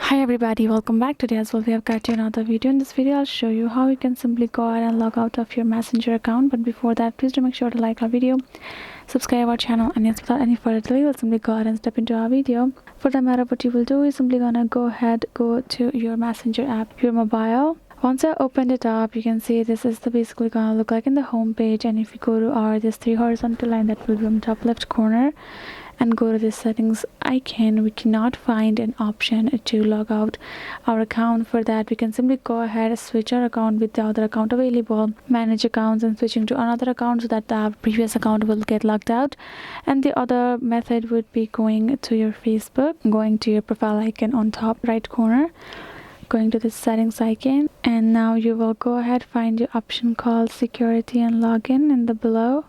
Hi everybody, welcome back. Today as well we have got you another video. In this video I'll show you how you can simply go ahead and log out of your Messenger account. But before that, please do make sure to like our video, subscribe our channel, and yes, without any further delay we'll simply go ahead and step into our video. For that matter, what you will do is simply gonna go to your Messenger app, your mobile. Once I opened it up, you can see this is the basically gonna look like in the home page. And if you go to our this three horizontal line that will be on the top left corner and go to the settings icon, we cannot find an option to log out our account. For that, we can simply go ahead and switch our account with the other account available, manage accounts, and switching to another account so that our previous account will get logged out. And the other method would be going to your Facebook, going to your profile icon on top right corner, going to the settings icon, and now you will go ahead find your option called security and login in the below.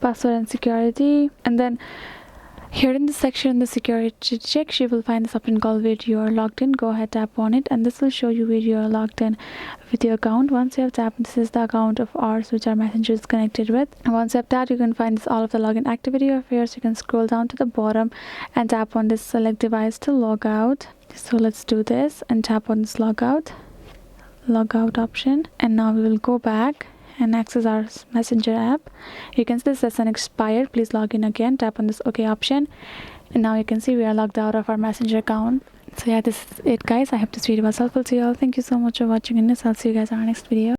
Password and security, and then here in the section, the security check, you will find this option called where you are logged in. Go ahead, tap on it, and this will show you where you are logged in with your account. Once you have tapped, this is the account of ours which our Messenger is connected with. And once you have tapped, you can find this all of the login activity of yours. You can scroll down to the bottom and tap on this select device to log out. So let's do this and tap on this logout option, and now we will go back and access our Messenger app. You can see this session expired, please log in again. Tap on this OK option, and now you can see we are logged out of our Messenger account. So yeah, this is it guys. I hope this video was helpful to you all. Thank you so much for watching, and I'll see you guys in our next video.